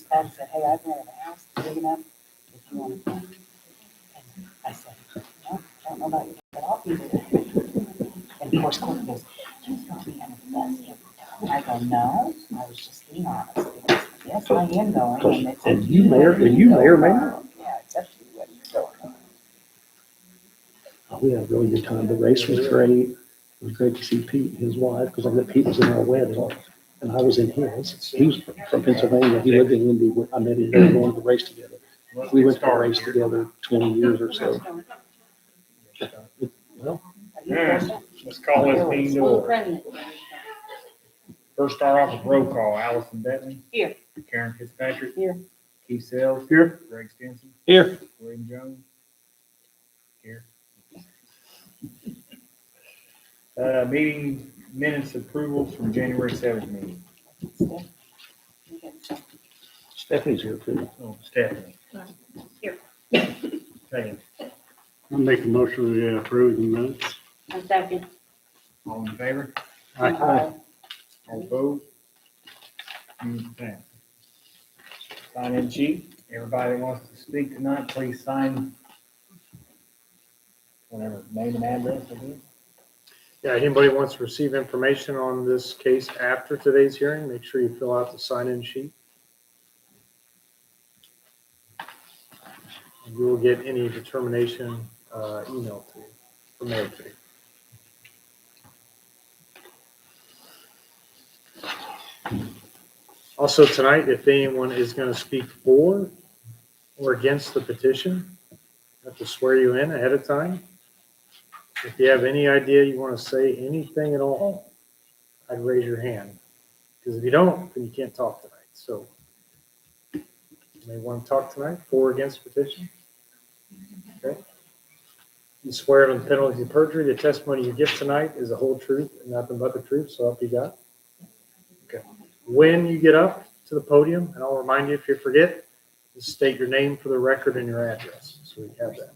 reached back and said, hey, I've rented a house big enough if you want to come. And I said, no, I don't know about you, but I'll be there. And of course, Courtney goes, you throw me under the bus every time. I go, no, I was just being honest. Because, yes, I am going, and it's up to You may or may not. Yeah, it's up to you whether you're going. We had a really good time. The race was great. It was great to see Pete and his wife, because I met Pete was in our wedding, and I was in his. He was from Pennsylvania. He lived in Lindy. I met him there going to the race together. We went to a race together 20 years or so. Well, Let's call this meeting to order. First, start off with roll call. Allison Bentley. Here. Karen Fitzpatrick. Here. Keith Sells. Here. Greg Stinson. here. William Jones. Here. Meeting minutes approvals from January 7th meeting. Stephanie's here too. Oh, Stephanie. Here. Hey, I'll make a motion to approve the minutes. A second. all in favor? Aye. All opposed? Sign in sheet. Everybody that wants to speak tonight, please sign whatever name and address it is. Yeah, anybody wants to receive information on this case after today's hearing, make sure you fill out the sign-in sheet. And you will get any determination emailed to you, or mailed to you. Also tonight, if anyone is going to speak for or against the petition, I have to swear you in ahead of time. If you have any idea you want to say anything at all, I'd raise your hand. Because if you don't, then you can't talk tonight. So you may want to talk tonight for or against petition. Okay. You swear on the penalty of perjury, the testimony you give tonight is the whole truth and nothing but the truth. So help you God. Okay. When you get up to the podium, and I'll remind you if you forget, just state your name for the record and your address. So we have that.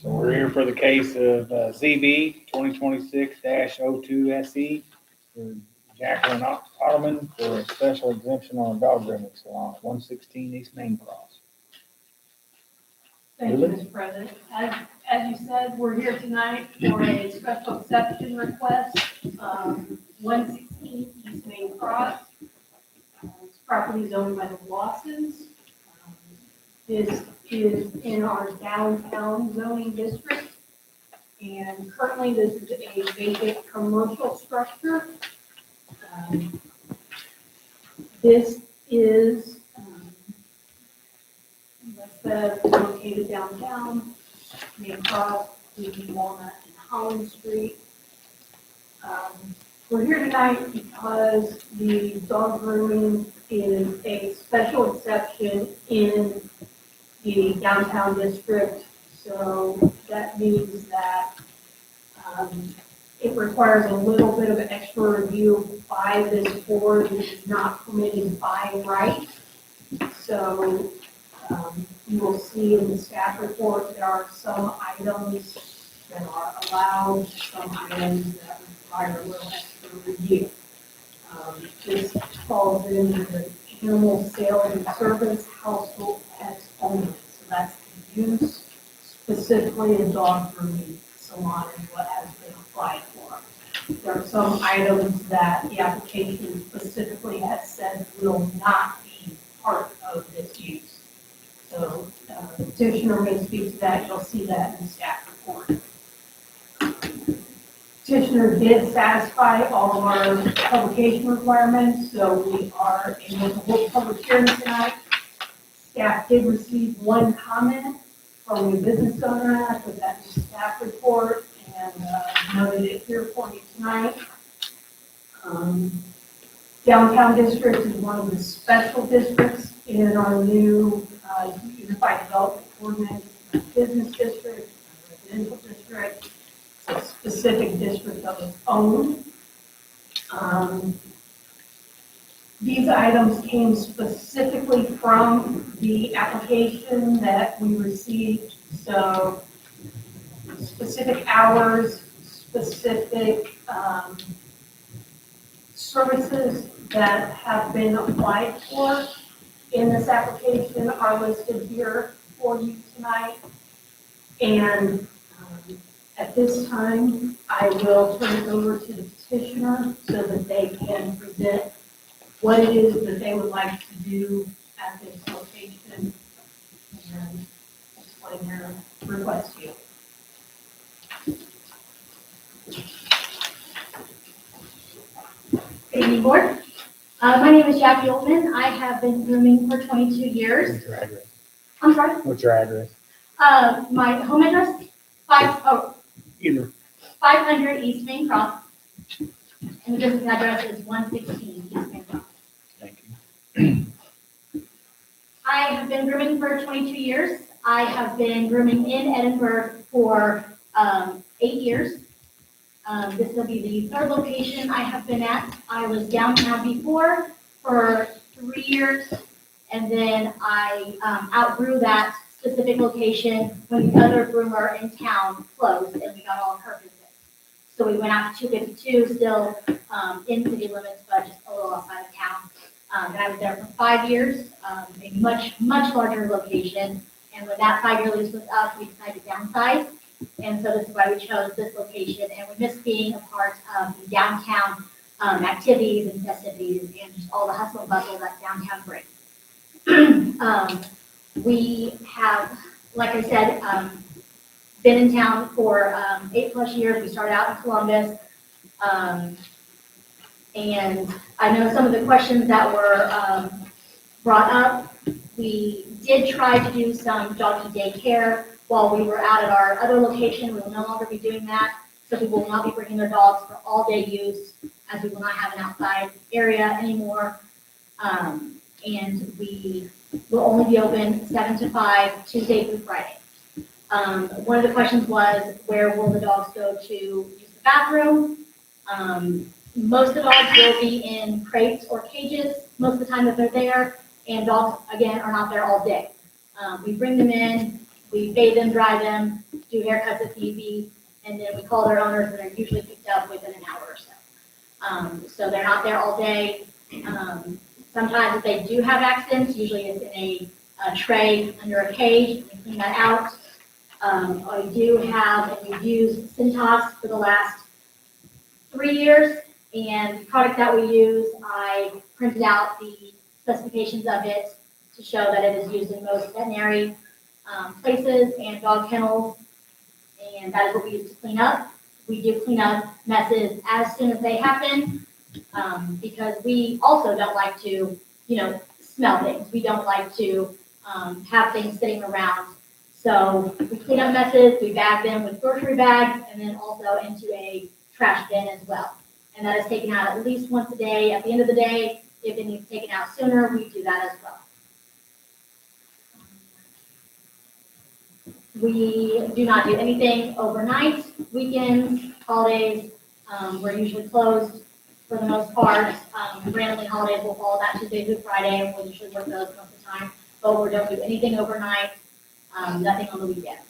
So we're here for the case of ZB 2026-02 SE for Jacqueline Ottoman for a special exemption on a dog grooming salon at 116 East Main Cross. Thank you, Mr. President. As you said, we're here tonight for a special exception request, 116 East Main Cross. This property is owned by the Watsons. This is in our downtown zoning district. And currently this is a vacant commercial structure. This is located downtown, Main Cross, between Walnut and Holland Street. We're here tonight because the dog grooming is a special exception in the downtown district. So that means that it requires a little bit of extra review by this board, which is not permitted by right. So you will see in the staff report, there are some items that are allowed, some items that require a little extra review. This falls into the animal sales and service household pets only. So that's the use, specifically a dog grooming salon is what has been applied for. There are some items that the application specifically has said will not be part of this use. So the petitioner may speak to that. You'll see that in the staff report. Petitioner did satisfy all of our publication requirements, so we are able to hold public hearing tonight. Staff did receive one comment from the business owner, I put that in the staff report and noted it here for you tonight. Downtown district is one of the special districts in our new unified development ordinance, business district, residential district, a specific district of its own. These items came specifically from the application that we received. So specific hours, specific services that have been applied for in this application are listed here for you tonight. And at this time, I will turn it over to the petitioner so that they can present what it is that they would like to do at this location and explain their request to you. Good evening, board. My name is Jackie Oldman. I have been grooming for 22 years. What's your address? I'm sorry. What's your address? My home address, 500 East Main Cross. And the business address is 116 East Main Cross. Thank you. I have been grooming for 22 years. I have been grooming in Edinburgh for 8 years. This will be the third location I have been at. I was downtown before for 3 years, and then I outgrew that specific location when the other groomer in town closed, and we got all of her business. So we went out to 252, still in city limits, but just a little outside of town. And I was there for 5 years, a much larger location. And when that 5-year lease was up, we decided to downsize. And so this is why we chose this location, and we miss being a part of the downtown activities and festivities and just all the hustle and bustle that downtown brings. We have, like I said, been in town for 8+ years. We started out in Columbus. And I know some of the questions that were brought up. We did try to do some doggy daycare while we were out at our other location. We will no longer be doing that. So people will not be bringing their dogs for all day use, as we will not have an outside area anymore. And we will only be open 7 to 5, Tuesday through Friday. One of the questions was, where will the dogs go to use the bathroom? Most of the dogs will be in crates or cages most of the time that they're there, and dogs, again, are not there all day. We bring them in, we bathe them, dry them, do haircuts if need be, and then we call their owners, and they're usually picked up within an hour or so. So they're not there all day. Sometimes if they do have accidents, usually it's in a tray under a cage, and we clean that out. I do have, and we've used Cintas for the last 3 years, and the product that we use, I printed out the specifications of it to show that it is used in most veterinary places and dog kennels, and that is what we use to clean up. We do clean up messes as soon as they happen, because we also don't like to, smell things. We don't like to have things sitting around. So we clean up messes, we bag them with grocery bags, and then also into a trash bin as well. And that is taken out at least once a day. At the end of the day, if it needs taken out sooner, we do that as well. We do not do anything overnight, weekends, holidays. We're usually closed for the most part. Randomly holidays will fall that Tuesday through Friday, and we'll usually work those most of the time. But we don't do anything overnight, nothing on the weekends.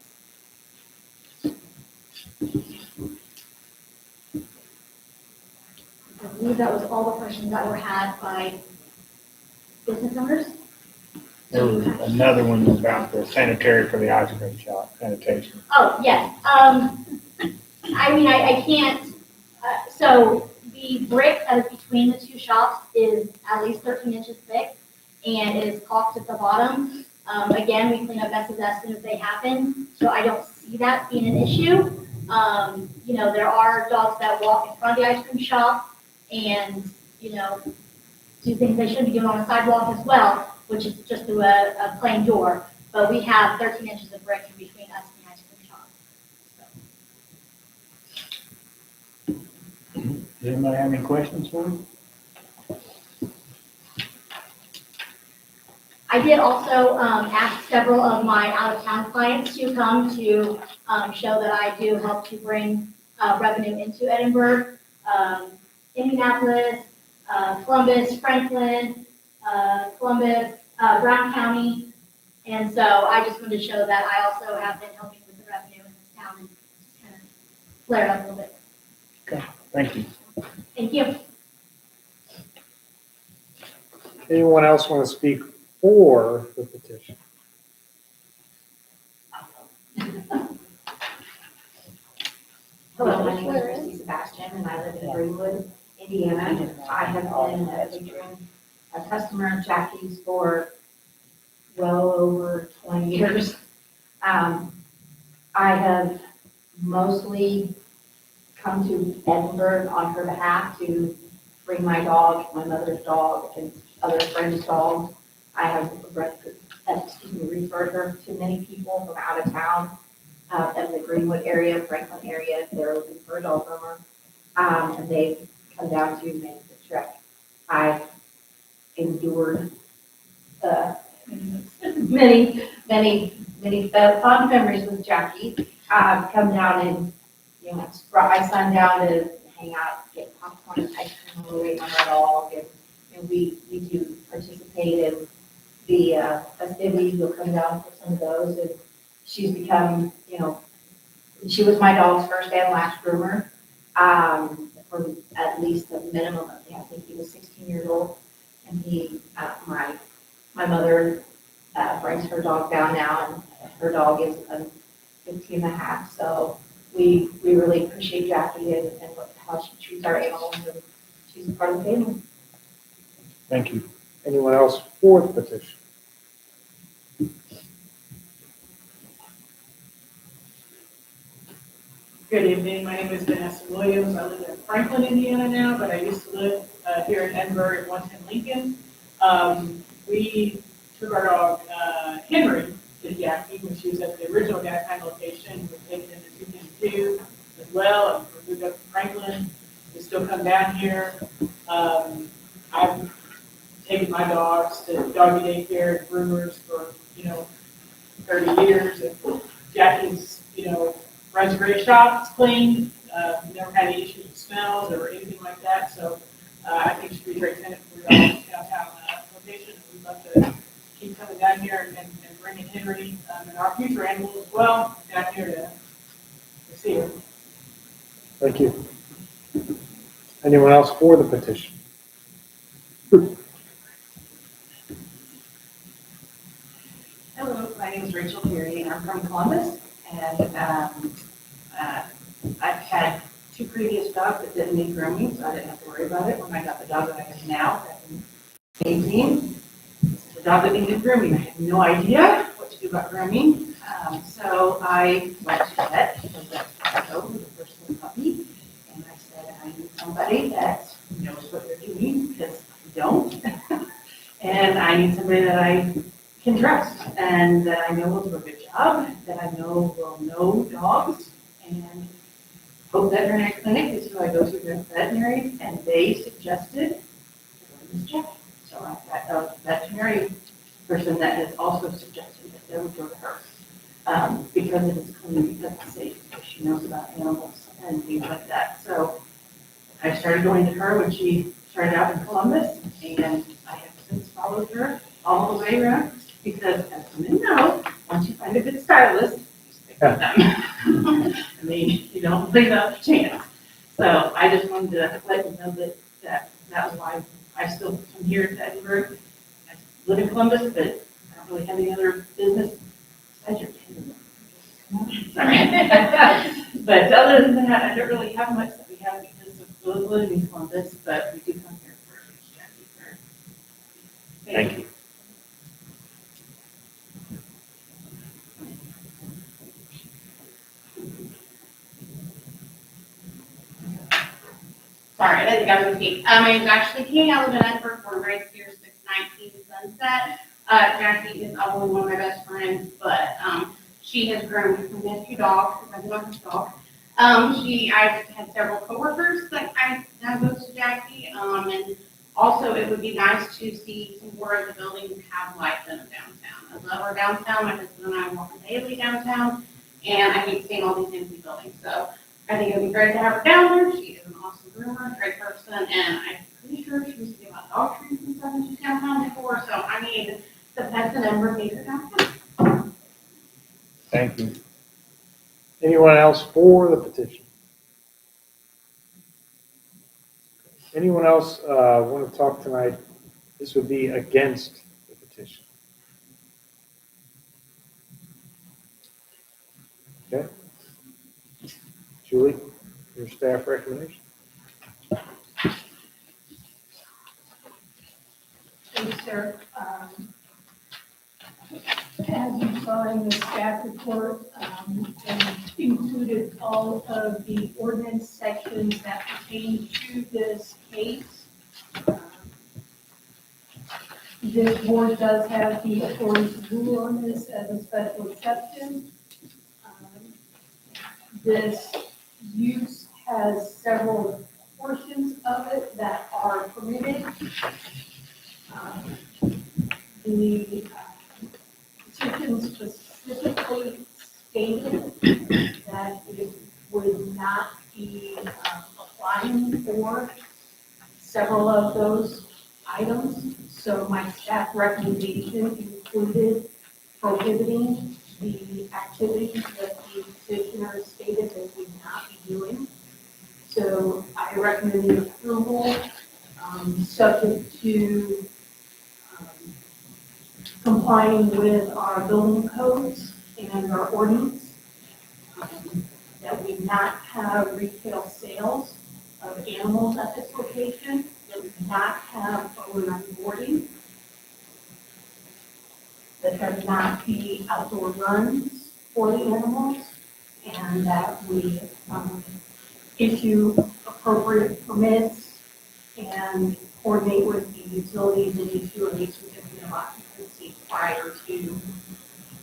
I believe that was all the questions that were had by business owners. There was another one about the sanitary for the ice cream shop, sanitation. Oh, yes. I can't, so the brick that is between the two shops is at least 13 inches thick, and it is caulked at the bottom. Again, we clean up messes as soon as they happen, so I don't see that being an issue. There are dogs that walk in front of the ice cream shop and, do things they shouldn't be doing on the sidewalk as well, which is just through a plain door. But we have 13 inches of brick in between us and the ice cream shop. Does anybody have any questions for me? I did also ask several of my out-of-town clients to come to show that I do help to bring revenue into Edinburgh, Indianapolis, Columbus, Franklin, Brown County. And so I just wanted to show that I also have been helping with the revenue in this town and just kind of flare it up a little bit. Thank you. Thank you. Anyone else want to speak for the petition? Hello, my name is Christy Sebastian, and I live in Greenwood, Indiana. I have been a customer of Jackie's for well over 20 years. I have mostly come to Edinburgh on her behalf to bring my dog, my mother's dog, and other friends' dogs. I have referred her to many people from out of town, in the Greenwood area, Franklin area, if they're looking for a dog groomer. And they've come down to make the trek. I've endured, many fond memories with Jackie. Come down and, brought my son down to hang out, get popcorn and ice cream on the way on our dog. And we do participate in the festivities. We'll come down for some of those. And she's become, she was my dog's first and last groomer, for at least a minimum of, I think he was 16 years old. And he, my mother, brings her dog down now, and her dog is 15 and a half. So we really appreciate Jackie and how she treats our animals, and she's a part of the family. Thank you. Anyone else for the petition? Good evening, my name is Vanessa Williams. I live in Franklin, Indiana now, but I used to live here in Edinburgh at 110 Lincoln. We took our dog Henry to Jackie when she was at the original Gagheim location. We taken him to 222 as well, and we moved up to Franklin. We still come down here. I've taken my dogs to doggy daycare and groomers for 30 years, and Jackie's runs a great shop. It's clean. Never had any issues with smells or anything like that. So I think she'd be a great tenant for your downtown location. We'd love to keep coming down here and bringing Henry and our future animals as well down here to see her. Thank you. Anyone else for the petition? Hello, my name is Rachel Peary, and I'm from Columbus. And I've had 2 previous dogs that didn't need grooming, so I didn't have to worry about it when I got the dog that I have now, back in 2018. The dog that needed grooming, I had no idea what to do about grooming. So I went to the vet, because that's what I know with the first little puppy. And I said, I need somebody that knows what they're doing, because I don't. And I need somebody that I can trust, and that I know will do a good job, that I know will know dogs. And Hope Veterinary Clinic is who I go to the veterinary, and they suggested Ms. Jackie. So I've got a veterinary person that has also suggested that they would go to her, because it is clean, because it's safe, because she knows about animals and things like that. So I started going to her when she started out in Columbus, and I have since followed her all the way around, because as women know, once you find a good stylist, you stick with them. I mean, you don't leave out a chance. So I just wanted to let you know that was why I still come here to Edinburgh. I live in Columbus, but I don't really have any other business besides your kids. Sorry. But other than that, I don't really have much that we have because of living in Columbus, but we do come here for Jackie. Thank you. Sorry, I didn't think I was going to speak. My name's Ashley King. I live in Edinburgh, born and raised here, 619 Sunset. Jackie is probably one of my best friends, but she has grown from a few dogs, because I've been on her dog. I've had several coworkers that I go to Jackie, and also it would be nice to see some more of the buildings have life in them downtown. I love our downtown. My husband and I walk daily downtown, and I hate seeing all these empty buildings. So I think it would be great to have her down there. She is an awesome groomer, great person, and I'm pretty sure she used to be about dog treats and stuff in downtown before. So I need the pets and Edinburgh here downtown. Thank you. Anyone else for the petition? Anyone else want to talk tonight This would be against the petition. Okay? Julie, your staff recommendation? Thank you, sir. As you saw in the staff report, and included all of the ordinance sections that pertain to this case. This board does have the authority to rule on this as a special exception. This use has several portions of it that are permitted. The petition specifically stated that it would not be applying for several of those items. So my staff recommendation included prohibiting the activities that the petitioner stated they would not be doing. So I recommend the approval, subject to complying with our building codes and our ordinance, that we not have retail sales of animals at this location, that we not have overnight boarding, that there not be outdoor runs for the animals, and that we issue appropriate permits and coordinate with the utilities and issue a certificate of occupancy prior to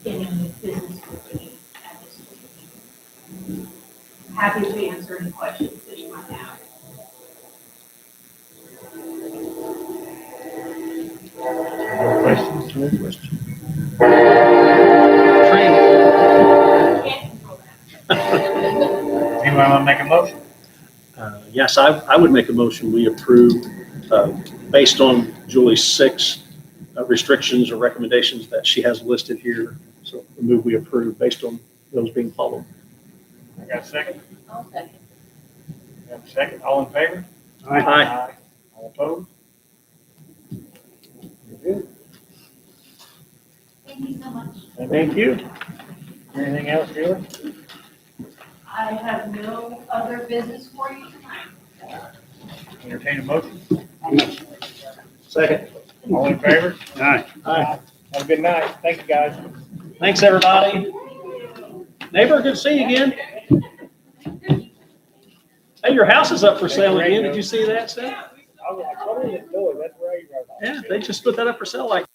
any business opening at this location. Happy to answer any questions that you might have. No questions? No question. Can't control that. Anyone want to make a motion? Yes, I would make a motion, we approve, based on Julie's 6 restrictions or recommendations that she has listed here. So the move we approve based on those being followed. I got a second? I'll second. Got a second? All in favor? Aye. All opposed? You're good. Thank you so much. Thank you. Anything else, Julie? I have no other business for you tonight. Entertain a motion? Second. All in favor? Aye. Aye. Have a good night. Thank you, guys. Thanks, everybody. Neighbor, good to see you again. Hey, your house is up for sale again. Did you see that, Seth? I totally enjoy it. That's right. Yeah, they just put that up for sale like